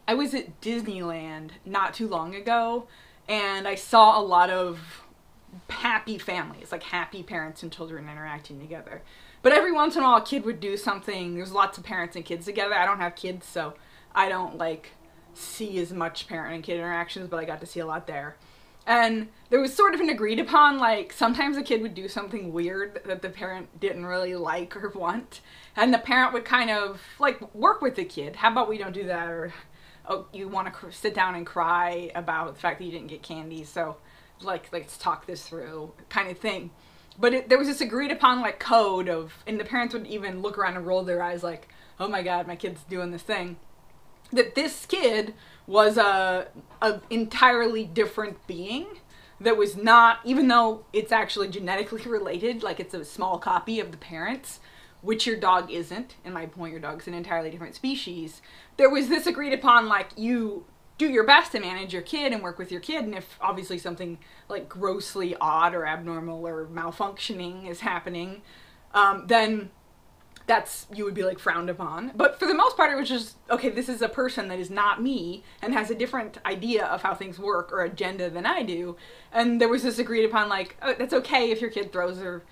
I was at Disneyland not too long ago, and I saw a lot of happy families, like happy parents and children interacting together. But every once in a while, a kid would do something. There's lots of parents and kids together. I don't have kids, so I don't like see as much parent and kid interactions, but I got to see a lot there. And there was sort of an agreed upon, like, sometimes a kid would do something weird that the parent didn't really like or want. And the parent would kind of, like, work with the kid. How about we don't do that? Or, oh, you want to sit down and cry about the fact that you didn't get candy, so, like, let's talk this through, kind of thing. But there was this agreed upon, like, code of, and the parents would even look around and roll their eyes like, oh my god, my kid's doing this thing. That this kid was a entirely different being that was not, even though it's actually genetically related, like it's a small copy of the parents, which your dog isn't. In my point, your dog's an entirely different species. There was this agreed upon, like, you do your best to manage your kid and work with your kid, and if obviously something like grossly odd or abnormal or malfunctioning is happening, then you would be like frowned upon. But for the most part, it was just, okay, this is a person that is not me and has a different idea of how things work or agenda than I do. And there was this agreed upon, like, oh, that's okay if your kid throws her,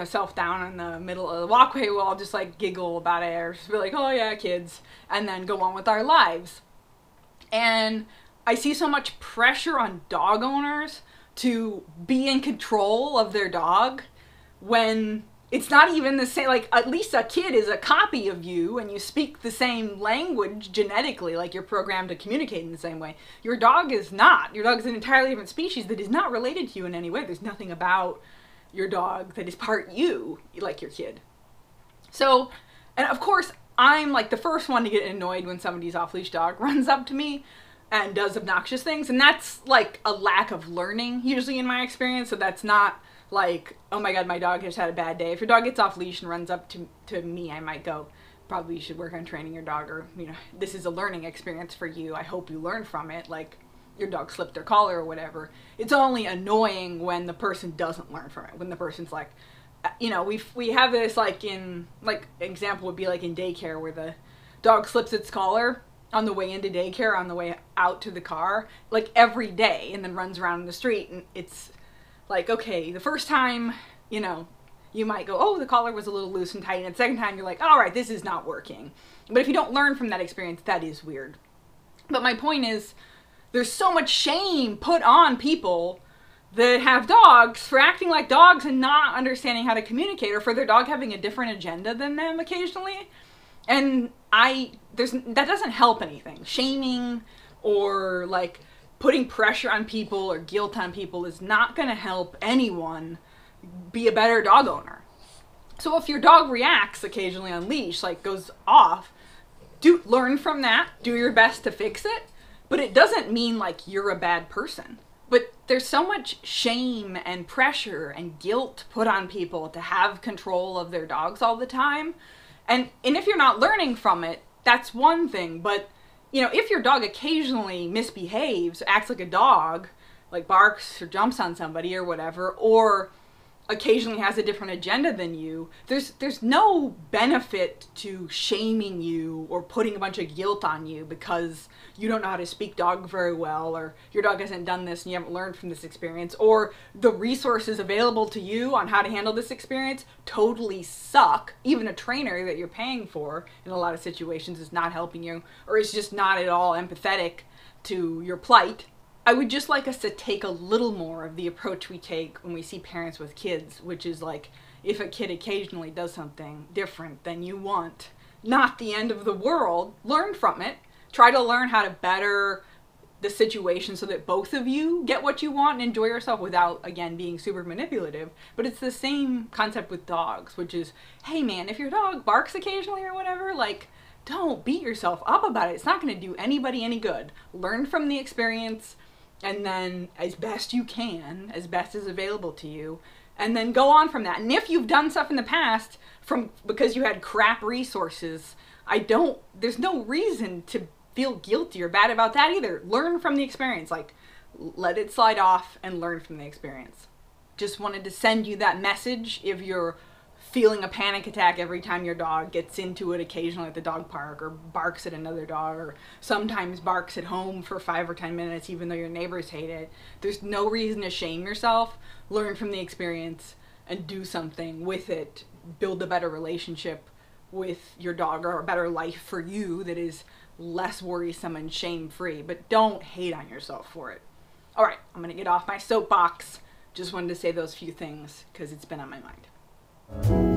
self down in the middle of the walkway. We'll all just like giggle about it or just be like, oh yeah, kids, and then go on with our lives. And I see so much pressure on dog owners to be in control of their dog when it's not even the same. Like, at least a kid is a copy of you and you speak the same language genetically, like you're programmed to communicate in the same way. Your dog is not. Your dog is an entirely different species that is not related to you in any way. There's nothing about your dog that is part you, like your kid. So, and of course, I'm like the first one to get annoyed when somebody's off-leash dog runs up to me and does obnoxious things, and that's like a lack of learning usually in my experience. So that's not like, oh my god, my dog has had a bad day. If your dog gets off leash and runs up to me, I might go, probably you should work on training your dog, or this is a learning experience for you, I hope you learn from it, like your dog slipped their collar or whatever. It's only annoying when the person doesn't learn from it, when the person's like, we have this, like, in, like, example would be like in daycare where the dog slips its collar on the way into daycare, on the way out to the car, like every day, and then runs around in the street. And it's like, okay, the first time, you might go, oh, the collar was a little loose and tight, and the second time you're like, all right, this is not working. But if you don't learn from that experience, that is weird. But my point is, there's so much shame put on people that have dogs for acting like dogs and not understanding how to communicate, or for their dog having a different agenda than them occasionally. And that doesn't help anything. Shaming or like putting pressure on people or guilt on people is not going to help anyone be a better dog owner. So if your dog reacts occasionally on leash, like goes off, learn from that, do your best to fix it, but it doesn't mean like you're a bad person. But there's so much shame and pressure and guilt put on people to have control of their dogs all the time. And if you're not learning from it, that's one thing. But, if your dog occasionally misbehaves, acts like a dog, like barks or jumps on somebody or whatever, or occasionally has a different agenda than you, there's no benefit to shaming you or putting a bunch of guilt on you because you don't know how to speak dog very well, or your dog hasn't done this and you haven't learned from this experience, or the resources available to you on how to handle this experience totally suck. Even a trainer that you're paying for in a lot of situations is not helping you, or is just not at all empathetic to your plight. I would just like us to take a little more of the approach we take when we see parents with kids, which is like, if a kid occasionally does something different than you want, not the end of the world, learn from it. Try to learn how to better the situation so that both of you get what you want and enjoy yourself without, again, being super manipulative. But it's the same concept with dogs, which is, hey man, if your dog barks occasionally or whatever, like, don't beat yourself up about it. It's not going to do anybody any good. Learn from the experience, and then as best you can, as best as available to you, and then go on from that. And if you've done stuff in the past because you had crap resources, there's no reason to feel guilty or bad about that either. Learn from the experience. Like, let it slide off and learn from the experience. Just wanted to send you that message if you're feeling a panic attack every time your dog gets into it occasionally at the dog park, or barks at another dog, or sometimes barks at home for 5 or 10 minutes even though your neighbors hate it. There's no reason to shame yourself. Learn from the experience and do something with it. Build a better relationship with your dog, or a better life for you that is less worrisome and shame-free. But don't hate on yourself for it. All right, I'm gonna get off my soapbox. Just wanted to say those few things because it's been on my mind.